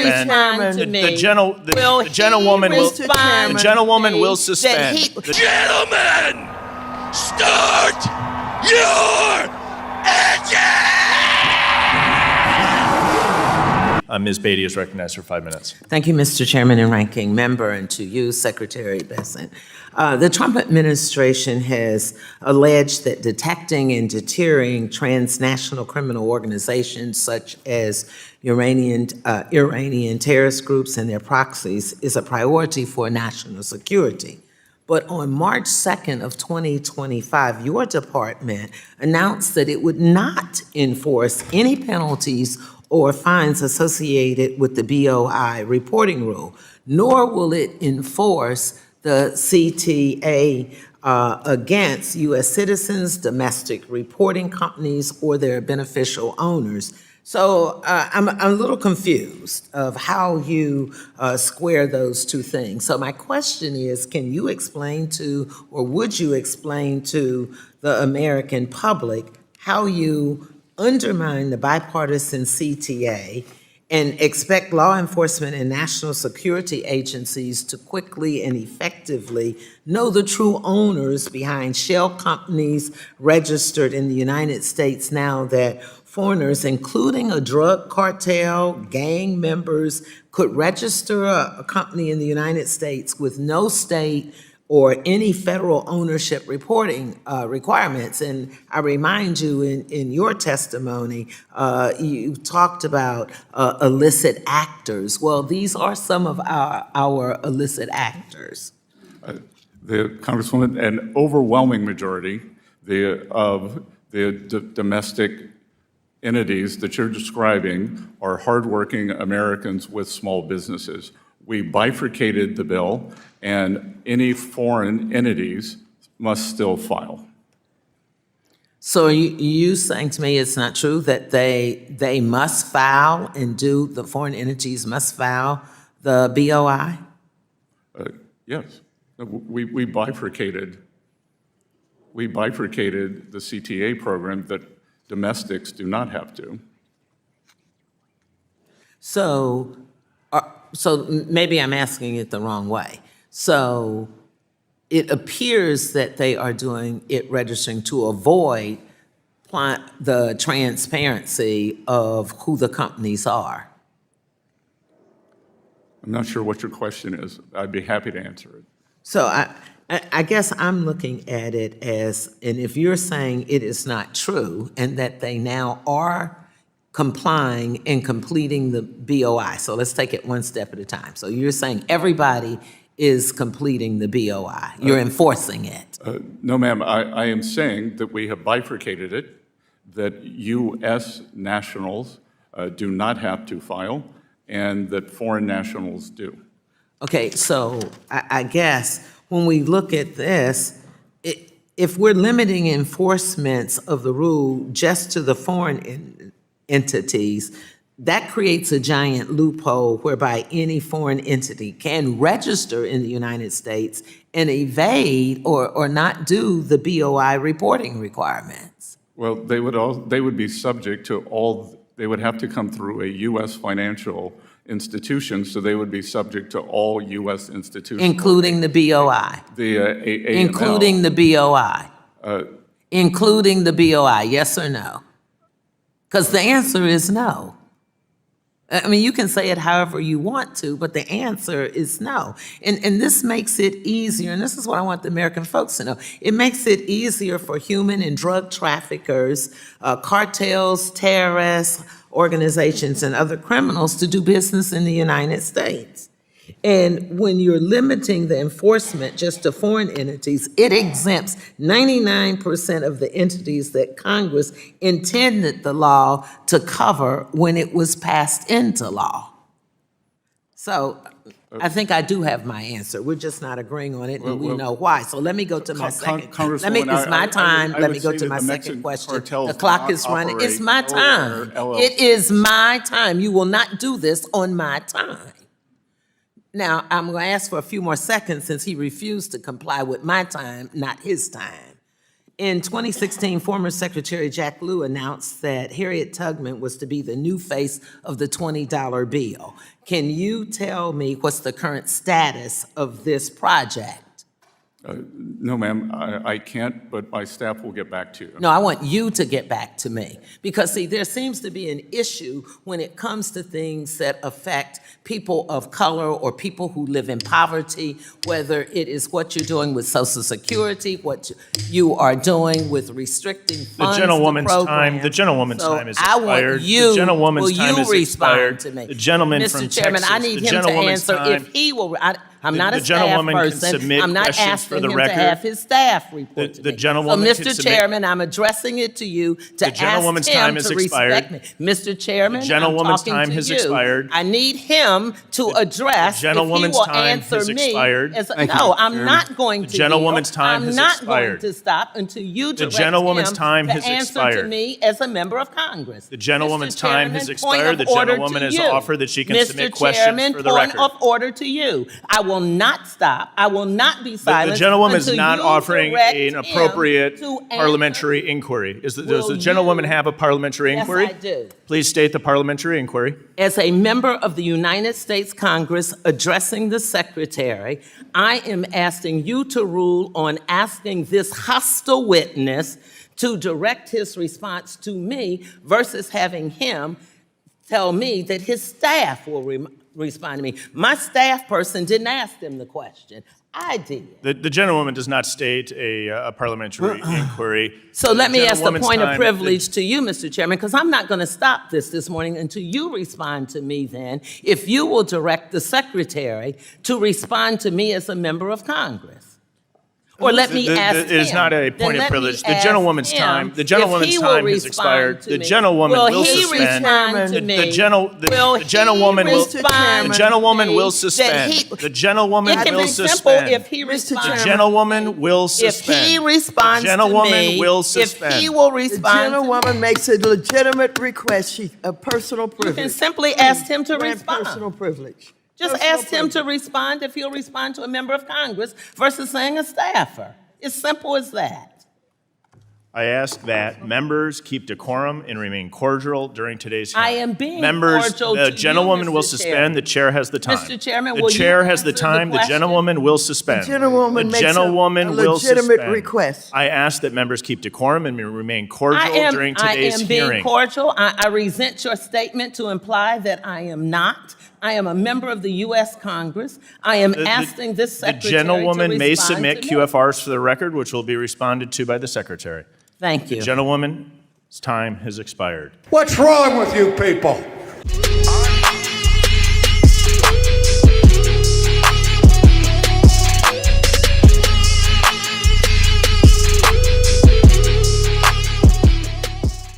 suspend. Chairman, The gentlewoman will. Mr. Chairman, The gentlewoman will suspend. Gentlemen, start your engine! Ms. Beatty is recognized for 5 minutes. Thank you, Mr. Chairman and Ranking Member, and to you, Secretary Bessent. The Trump administration has alleged that detecting and deterring transnational criminal organizations such as Iranian terrorist groups and their proxies is a priority for national security. But on March 2nd of 2025, your department announced that it would not enforce any penalties or fines associated with the BOI reporting rule, nor will it enforce the CTA against U.S. citizens, domestic reporting companies, or their beneficial owners. So I'm a little confused of how you square those two things. So my question is, can you explain to, or would you explain to the American public how you undermine the bipartisan CTA and expect law enforcement and national security agencies to quickly and effectively know the true owners behind shell companies registered in the United States now that foreigners, including a drug cartel, gang members, could register a company in the United States with no state or any federal ownership reporting requirements. And I remind you, in your testimony, you talked about illicit actors. Well, these are some of our illicit actors. The Congresswoman, an overwhelming majority of the domestic entities that you're describing are hardworking Americans with small businesses. We bifurcated the bill, and any foreign entities must still file. So you saying to me it's not true that they must file and the foreign entities must file the BOI? Yes, we bifurcated the CTA program that domestics do not have to. So maybe I'm asking it the wrong way. So it appears that they are doing it registering to avoid the transparency of who the companies are. I'm not sure what your question is. I'd be happy to answer it. So I guess I'm looking at it as, and if you're saying it is not true and that they now are complying and completing the BOI. So let's take it one step at a time. So you're saying everybody is completing the BOI. You're enforcing it. No, ma'am. I am saying that we have bifurcated it, that U.S. nationals do not have to file, and that foreign nationals do. Okay, so I guess when we look at this, if we're limiting enforcements of the rule just to the foreign entities, that creates a giant loophole whereby any foreign entity can register in the United States and evade or not do the BOI reporting requirements. Well, they would be subject to they would have to come through a U.S. financial institution, so they would be subject to all U.S. institutions. Including the BOI. Including the BOI. Including the BOI, yes or no? Because the answer is no. I mean, you can say it however you want to, but the answer is no. And this makes it easier, and this is what I want the American folks to know. It makes it easier for human and drug traffickers, cartels, terrorists, organizations, and other criminals to do business in the United States. And when you're limiting the enforcement just to foreign entities, it exempts 99% of the entities that Congress intended the law to cover when it was passed into law. So I think I do have my answer. We're just not agreeing on it, and we know why. So let me go to my second. It's my time. Let me go to my second question. The clock is running. It's my time. It is my time. You will not do this on my time. Now, I'm going to ask for a few more seconds since he refused to comply with my time, not his time. In 2016, former Secretary Jack Lew announced that Harriet Tubman was to be the new face of the $20 bill. Can you tell me what's the current status of this project? No, ma'am, I can't, but my staff will get back to you. No, I want you to get back to me. Because, see, there seems to be an issue when it comes to things that affect people of color or people who live in poverty, whether it is what you're doing with Social Security, what you are doing with restricting funds to programs. The gentlewoman's time is So I expired. want you, The gentlewoman's will time you is respond expired. to me? The gentleman from Mr. Chairman, Texas, I need the him to gentlewoman's answer time- if he will, I'm not The a staff gentlewoman can person. submit I'm not questions asking for the him to record. have his staff report to The me. gentlewoman So, can Mr. submit- Chairman, I'm addressing it to you to ask gentlewoman's him time is to respect me. expired. Mr. Chairman, The gentlewoman's I'm talking time to has you. expired. I need him to address if he gentlewoman's will time answer has me. expired. No, I'm not going to. The gentlewoman's yield. time I'm has not going expired. to stop until you direct gentlewoman's him time to has answer to expired. me as a member of Congress. The gentlewoman's Mr. time Chairman, has point expired. of The order gentlewoman to has you. offered that she can Mr. submit questions Chairman, for the point record. of order to you. I will not stop. I will not be silent. The gentlewoman is until not you offering direct an him appropriate to answer. parliamentary inquiry. Does Will the gentlewoman you- have a parliamentary Yes, inquiry? I do. Please state the parliamentary inquiry. As a member of the United States Congress addressing the Secretary, I am asking you to rule on asking this hostile witness to direct his response to me versus having him tell me that his staff will respond to me. My staff person didn't ask him the question. I did. The gentlewoman does not state a parliamentary inquiry. So let me ask the gentlewoman's point of time- privilege to you, Mr. Chairman, because I'm not going to stop this morning until you respond to me then, if you will direct the Secretary to respond to me as a member of Congress. Or let me ask him. It is not a Then point of let me privilege. The ask gentlewoman's him time if he will has respond expired. to The me. gentlewoman will Will he suspend. respond to me? The gentlewoman will. respond The gentlewoman to will me suspend. that The gentlewoman It can will be simple suspend. if he responds. The gentlewoman will If suspend. he responds The gentlewoman to me, will if suspend. he will The respond to me, gentlewoman makes a legitimate request, a personal you privilege. can simply ask him to Grant respond. personal privilege. Just Personal ask him to privilege. respond if he'll respond to a member of Congress versus saying a staffer. It's simple as that. I ask that members keep decorum and remain cordial during today's hearing. I am being Members, cordial the to you, gentlewoman will Mr. suspend. Chairman. The chair has the time. Mr. Chairman, the will you chair has the answer the time. The question? gentlewoman will suspend. The gentlewoman The makes gentlewoman a will legitimate suspend. request. I ask that members keep decorum and remain cordial during today's I am hearing. being cordial. I resent your statement to imply that I am not. I am a member of the U.S. Congress. I am asking this The secretary gentlewoman may respond submit to me. QFRs for the record, which will be responded to by the secretary. Thank you. The gentlewoman's time has expired. What's wrong with you people?